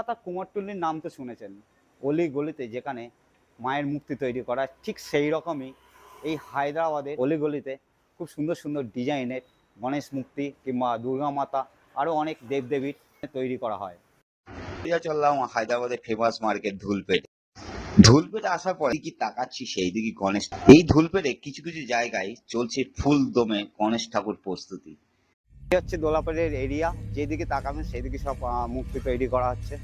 কলকাতার কুমোরটুলির নাম তো শুনেছেন, অলি গলিতে যেখানে মায়ের মূর্তি তৈরি করা, ঠিক সেই রকমই এই হায়দ্রাবাদের অলি গলিতে খুব সুন্দর সুন্দর ডিজাইনের গণেশ মূর্তি কিংবা দুর্গা মাতা আরও অনেক দেবদেবীর তৈরি করা হয়। চললাম হায়দ্রাবাদের ফেমাস মার্কেট ধুলপেটে। ধুলপেটে আসার পরে কি তাকাচ্ছি সেই দিকে গণেশ। এই ধুলপেটে কিছু কিছু জায়গায় চলছে ফুল দমে গণেশ ঠাকুর প্রস্তুতি। এই হচ্ছে দোলাপাড়ের এরিয়া, যেদিকে তাকাবেন সেদিকে সব মূর্তি তৈরি করা হচ্ছে।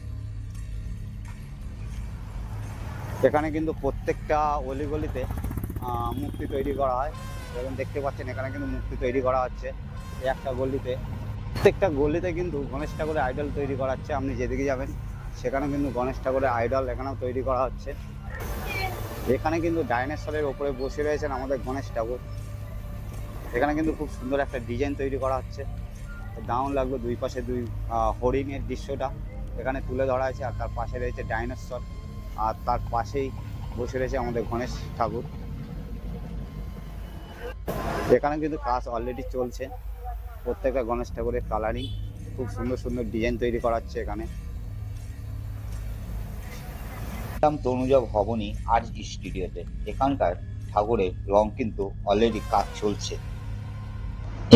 এখানে কিন্তু প্রত্যেকটা অলিগলিতে মূর্তি তৈরি করা হয়। যেমন দেখতে পাচ্ছেন এখানে কিন্তু মূর্তি তৈরি করা হচ্ছে। এই একটা গলিতে, প্রত্যেকটা গলিতে কিন্তু গণেশ ঠাকুরের আইডল তৈরি করা হচ্ছে। আপনি যেদিকে যাবেন সেখানে কিন্তু গণেশ ঠাকুরের আইডল এখানেও তৈরি করা হচ্ছে। এখানে কিন্তু ডাইনোসরের ওপরে বসে রয়েছেন আমাদের গণেশ ঠাকুর। এখানে কিন্তু খুব সুন্দর একটা ডিজাইন তৈরি করা হচ্ছে। দারুণ লাগলো, দুই পাশে দুই হরিণের দৃশ্যটা এখানে তুলে ধরা হয়েছে। আর তার পাশে রয়েছে ডাইনোসর, আর তার পাশেই বসে রয়েছে আমাদের গণেশ ঠাকুর। এখানে কিন্তু কাজ অলরেডি চলছে। প্রত্যেকটা গণেশ ঠাকুরের কালারিং, খুব সুন্দর সুন্দর ডিজাইন তৈরি করা হচ্ছে এখানে। তনুজা ভবনী আর্ট স্টুডিওতে এখানকার ঠাকুরের রং কিন্তু অলরেডি কাজ চলছে।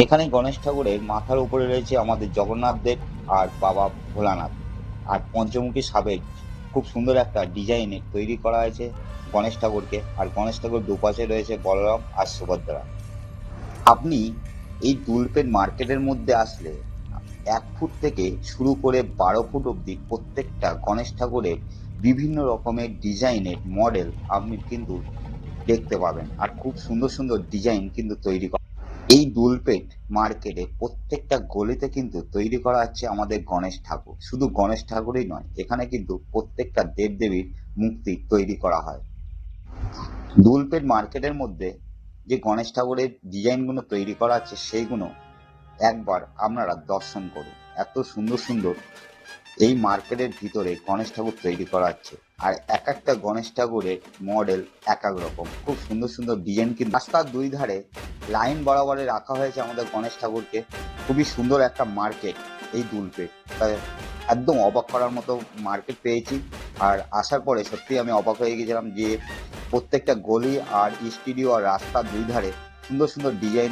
এখানে গণেশ ঠাকুরের মাথার উপরে রয়েছে আমাদের জগন্নাথ দেব আর বাবা ভোলানাথ, আর পঞ্চমুখী সাবেক খুব সুন্দর একটা ডিজাইনে তৈরি করা হয়েছে গণেশ ঠাকুরকে। আর গণেশ ঠাকুর দুপাশে রয়েছে বলরাম আর সুভদ্রা। আপনি এই ধুলপেট মার্কেটের মধ্যে আসলে 1 ফুট থেকে শুরু করে 12 ফুট অবধি প্রত্যেকটা গণেশ ঠাকুরের বিভিন্ন রকমের ডিজাইনের মডেল আপনি কিন্তু দেখতে পাবেন। আর খুব সুন্দর সুন্দর ডিজাইন কিন্তু তৈরি করা এই ধুলপেট মার্কেটে প্রত্যেকটা গলিতে কিন্তু তৈরি করা হচ্ছে আমাদের গণেশ ঠাকুর। শুধু গণেশ ঠাকুরই নয়, এখানে কিন্তু প্রত্যেকটা দেবদেবীর মূর্তি তৈরি করা হয়। ধুলপেট মার্কেটের মধ্যে যে গণেশ ঠাকুরের ডিজাইনগুলো তৈরি করা আছে সেইগুলো একবার আপনারা দর্শন করুন। এত সুন্দর সুন্দর এই মার্কেটের ভিতরে গণেশ ঠাকুর তৈরি করা হচ্ছে। আর এক একটা গণেশ ঠাকুরের মডেল এক এক রকম, খুব সুন্দর সুন্দর ডিজাইন। কিন্তু রাস্তার দুই ধারে লাইন বরাবরে রাখা হয়েছে আমাদের গণেশ ঠাকুরকে। খুবই সুন্দর একটা মার্কেট এই ধুলপেট, একদম অবাক করার মতো মার্কেট পেয়েছি। আর আসার পরে সত্যি আমি অবাক হয়ে গেছিলাম যে প্রত্যেকটা গলি আর স্টুডিও আর রাস্তার দুই ধারে সুন্দর সুন্দর ডিজাইন।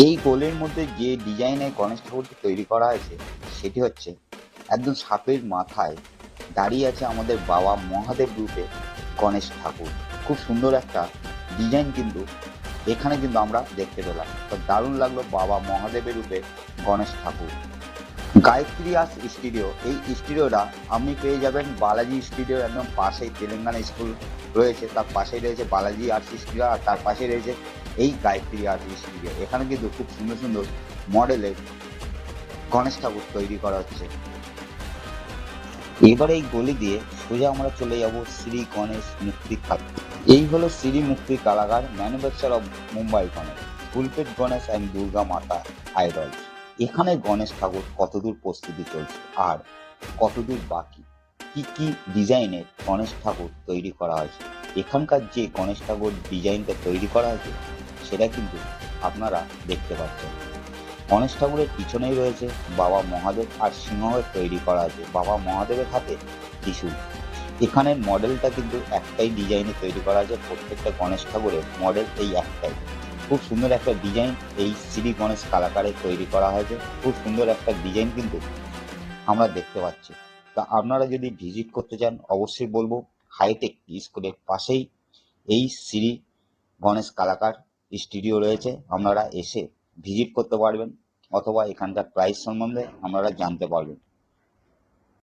এই গলির মধ্যে যে ডিজাইনের গণেশ ঠাকুরটি তৈরি করা হয়েছে সেটি হচ্ছে একদম সাপের মাথায় দাঁড়িয়ে আছে আমাদের বাবা মহাদেব রূপে গণেশ ঠাকুর। খুব সুন্দর একটা ডিজাইন কিন্তু এখানে কিন্তু আমরা দেখতে পেলাম। তো দারুণ লাগলো বাবা মহাদেবের রূপে গণেশ ঠাকুর। গায়ত্রী আর্ট স্টুডিও, এই স্টুডিওটা আপনি পেয়ে যাবেন বালাজি স্টুডিওর একদম পাশেই। তেলেঙ্গানা স্কুল রয়েছে, তার পাশেই রয়েছে বালাজি আর্ট স্টুডিও, আর তার পাশে রয়েছে এই গায়ত্রী আর্ট স্টুডিও। এখানে কিন্তু খুব সুন্দর সুন্দর মডেলের গণেশ ঠাকুর তৈরি করা হচ্ছে। এবারে এই গলি দিয়ে সোজা আমরা চলে যাব শ্রী গণেশ মূর্তি কালাগার। এই হলো Shri Murti Kalagar, manufacture of Mumbai Ganesh, Dhulpet Ganesh and Durga Mata idol. এখানে গণেশ ঠাকুর কতদূর প্রস্তুতি চলছে আর কতদূর বাকি, কি কি ডিজাইনের গণেশ ঠাকুর তৈরি করা হয়েছে, এখানকার যে গণেশ ঠাকুর ডিজাইনটা তৈরি করা হয়েছে সেটা কিন্তু আপনারা দেখতে পাচ্ছেন। গণেশ ঠাকুরের পিছনেই রয়েছে বাবা মহাদেব আর সিংহের তৈরি করা আছে। বাবা মহাদেবের হাতে ত্রিশূল। এখানের মডেলটা কিন্তু একটাই ডিজাইনে তৈরি করা আছে। প্রত্যেকটা গণেশ ঠাকুরের মডেল এই একটাই। খুব সুন্দর একটা ডিজাইন এই শ্রী গণেশ কালাকারে তৈরি করা হয়েছে। খুব সুন্দর একটা ডিজাইন কিন্তু আমরা দেখতে পাচ্ছি। তা আপনারা যদি ভিজিট করতে চান অবশ্যই বলবো হাইটেক স্কুলের পাশেই এই শ্রী গণেশ কালাকার স্টুডিও রয়েছে। আপনারা এসে ভিজিট করতে পারবেন অথবা এখানকার প্রাইস সম্বন্ধে আপনারা জানতে পারবেন।